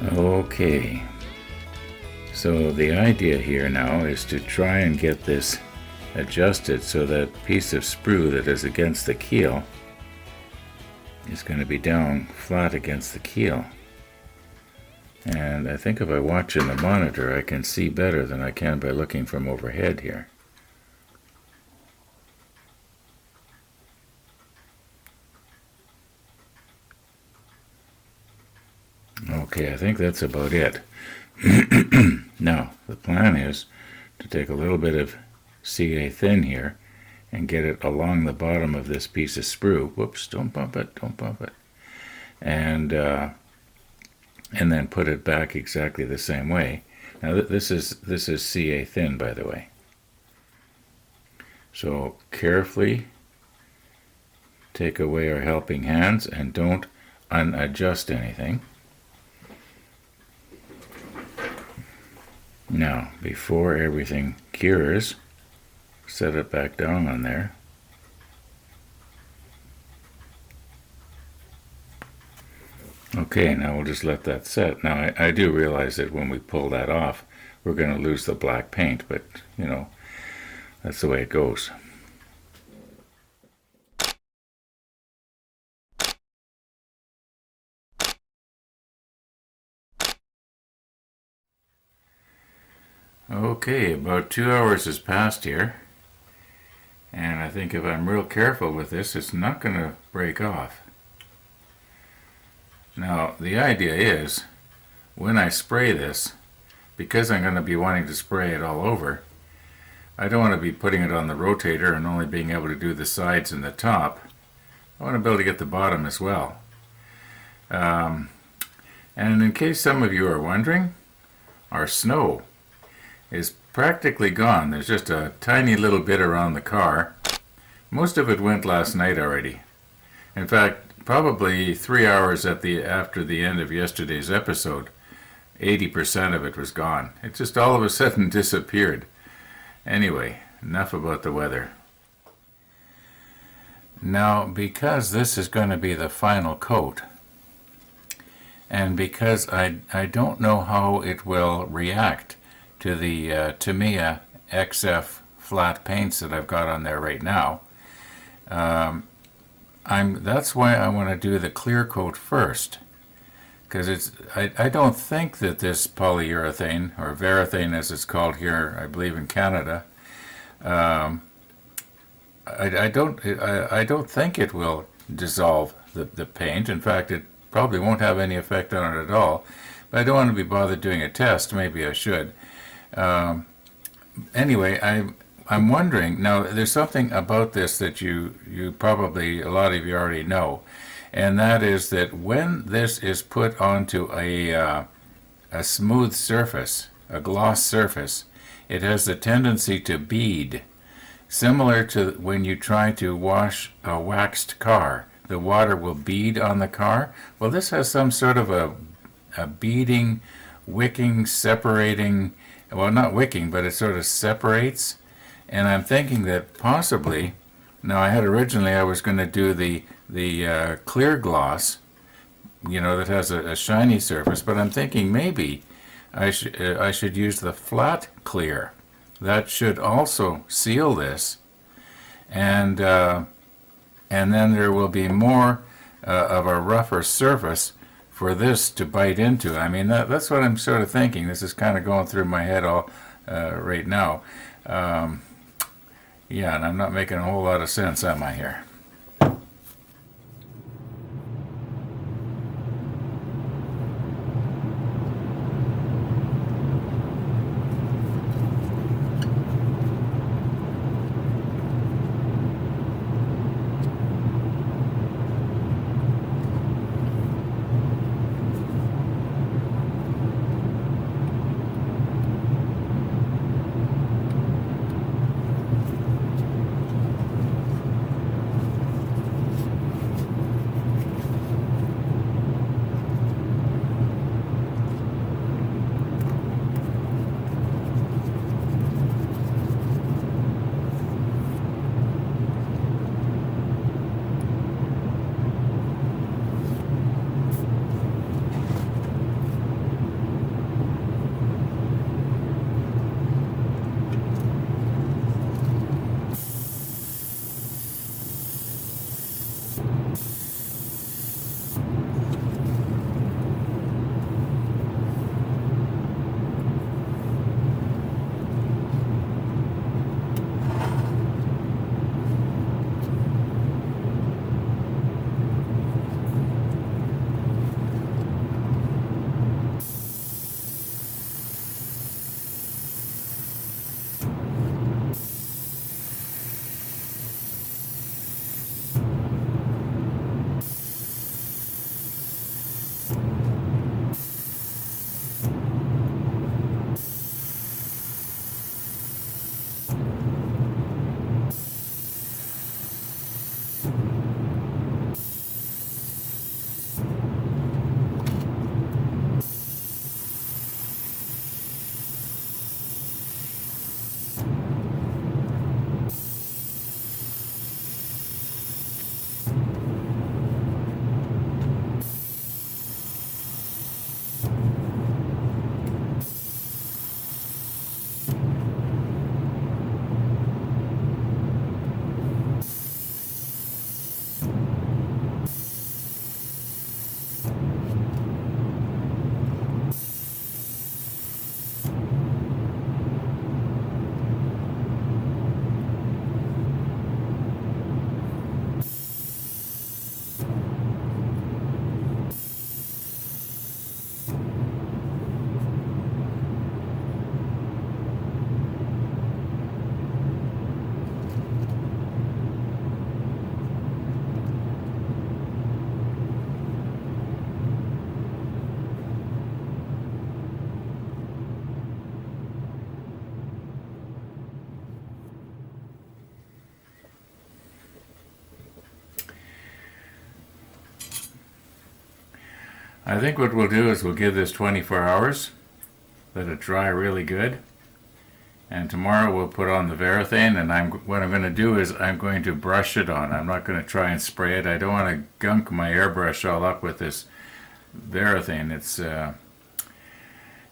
Okay, so the idea here now is to try and get this adjusted so that piece of sprue that is against the keel is going to be down flat against the keel. And I think if I watch in the monitor, I can see better than I can by looking from overhead here. Okay, I think that's about it. Now, the plan is to take a little bit of CA thin here and get it along the bottom of this piece of sprue. Whoops, don't bump it, don't bump it. And then put it back exactly the same way. Now this is CA thin, by the way. So carefully take away our helping hands and don't unadjust anything. Now, before everything cures, set it back down on there. Okay, now we'll just let that set. Now, I do realize that when we pull that off, we're going to lose the black paint, but, you know, that's the way it goes. Okay, about 2 hours has passed here, and I think if I'm real careful with this, it's not going to break off. Now, the idea is, when I spray this, because I'm going to be wanting to spray it all over, I don't want to be putting it on the rotator and only being able to do the sides and the top. I want to be able to get the bottom as well. And in case some of you are wondering, our snow is practically gone. There's just a tiny little bit around the car. Most of it went last night already. In fact, probably 3 hours after the end of yesterday's episode, 80% of it was gone. It just all of a sudden disappeared. Anyway, enough about the weather. Now, because this is going to be the final coat, and because I don't know how it will react to the Tamiya XF flat paints that I've got on there right now, that's why I want to do the clear coat first, because I don't think that this polyurethane, or varathane as it's called here, I believe in Canada, I don't think it will dissolve the paint. In fact, it probably won't have any effect on it at all. But I don't want to be bothered doing a test. Maybe I should. Anyway, I'm wondering, now there's something about this that you probably, a lot of you already know, and that is that when this is put onto a smooth surface, a gloss surface, it has the tendency to bead, similar to when you try to wash a waxed car. The water will bead on the car. Well, this has some sort of a beading, wicking, separating, well, not wicking, but it sort of separates. And I'm thinking that possibly, now I was going to do the clear gloss, you know, that has a shiny surface, but I'm thinking maybe I should use the flat clear. That should also seal this, and then there will be more of a rougher surface for this to bite into. I mean, that's what I'm sort of thinking. This is kind of going through my head all right now. Yeah, and I'm not making a whole lot of sense, am I, here? I think what we'll do is we'll give this 24 hours, let it dry really good, and tomorrow we'll put on the varathane, and what I'm going to do is I'm going to brush it on. I'm not going to try and spray it. I don't want to gunk my airbrush all up with this varathane. It's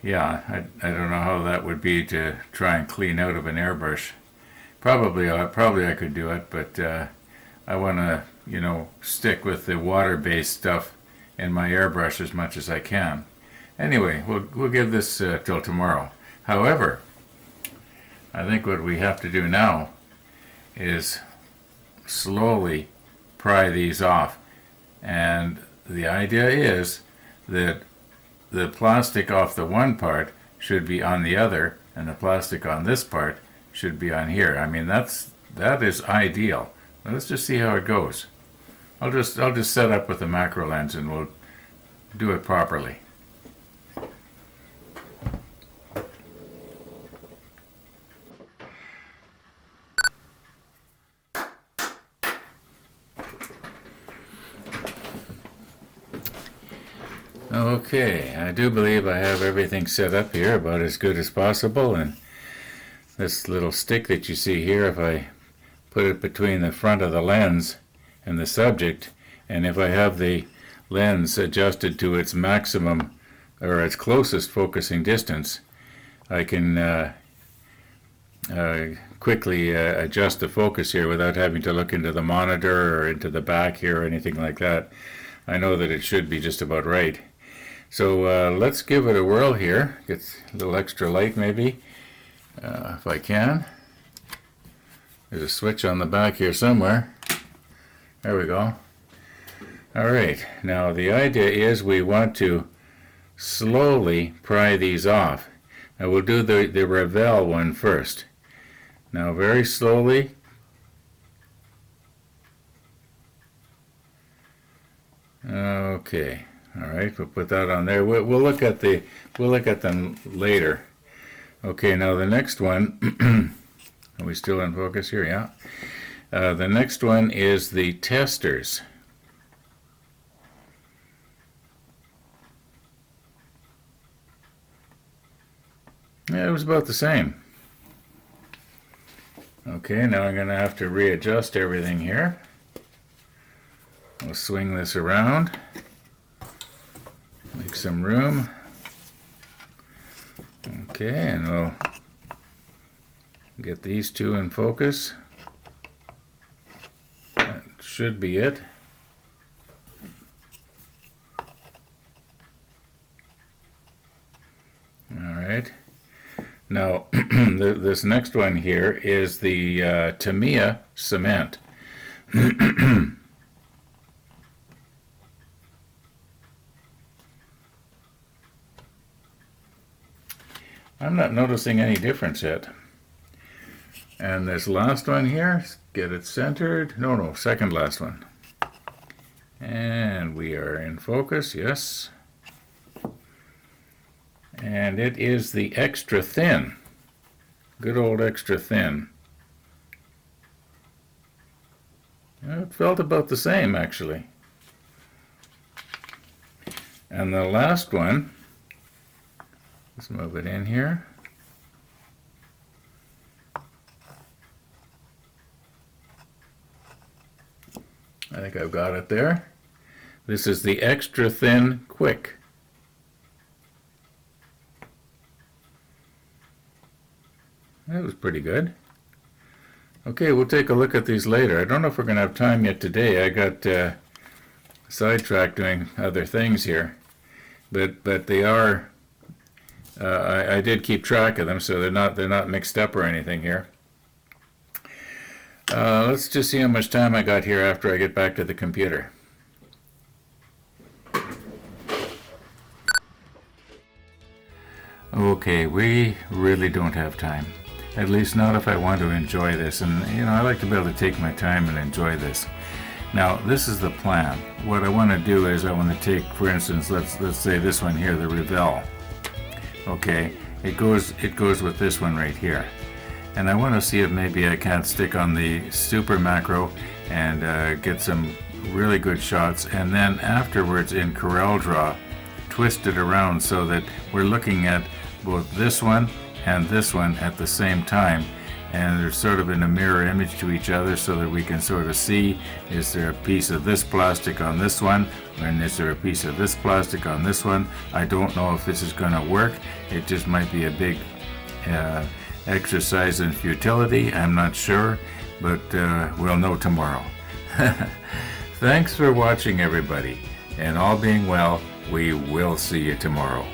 yeah, I don't know how that would be to try and clean out of an airbrush. Probably I could do it, but I want to, stick with the water-based stuff in my airbrush as much as I can. Anyway, we'll give this till tomorrow. However, I think what we have to do now is slowly pry these off. And the idea is that the plastic off the one part should be on the other, and the plastic on this part should be on here. I mean, that is ideal. Let's just see how it goes. I'll just set up with the macro lens and we'll do it properly. Okay, I do believe I have everything set up here about as good as possible, and this little stick that you see here, if I put it between the front of the lens and the subject, and if I have the lens adjusted to its maximum or its closest focusing distance, I can quickly adjust the focus here without having to look into the monitor or into the back here or anything like that. I know that it should be just about right. So let's give it a whirl here. Get a little extra light maybe, if I can. There's a switch on the back here somewhere. There we go. All right, now the idea is we want to slowly pry these off. Now we'll do the Revell one first. Now very slowly. Okay. All right, we'll put that on there. We'll look at them later. Okay, now the next one. Are we still in focus here? Yeah. The next one is the testers. Yeah, it was about the same. Okay, now I'm going to have to readjust everything here. We'll swing this around. Make some room. Okay, and we'll get these two in focus. That should be it. All right. Now, this next one here is the Tamiya cement. I'm not noticing any difference yet. And this last one here, get it centered. No, second last one. And we are in focus, yes. And it is the extra thin. Good old extra thin. It felt about the same, actually. And the last one, let's move it in here. I think I've got it there. This is the extra thin quick. That was pretty good. Okay, we'll take a look at these later. I don't know if we're going to have time yet today. I got sidetracked doing other things here. But they are, I did keep track of them, so they're not mixed up or anything here. Let's just see how much time I got here after I get back to the computer. Okay, we really don't have time. At least not if I want to enjoy this. And, I like to be able to take my time and enjoy this. Now, this is the plan. What I want to do is I want to take, for instance, let's say this one here, the Revell. Okay, it goes with this one right here. And I want to see if maybe I can't stick on the super macro and get some really good shots. And then afterwards in Corel Draw, twist it around so that we're looking at both this one and this one at the same time, and they're sort of in a mirror image to each other so that we can sort of see, is there a piece of this plastic on this one, and is there a piece of this plastic on this one? I don't know if this is going to work. It just might be a big exercise in futility. I'm not sure, but we'll know tomorrow. Thanks for watching, everybody, and all being well, we will see you tomorrow.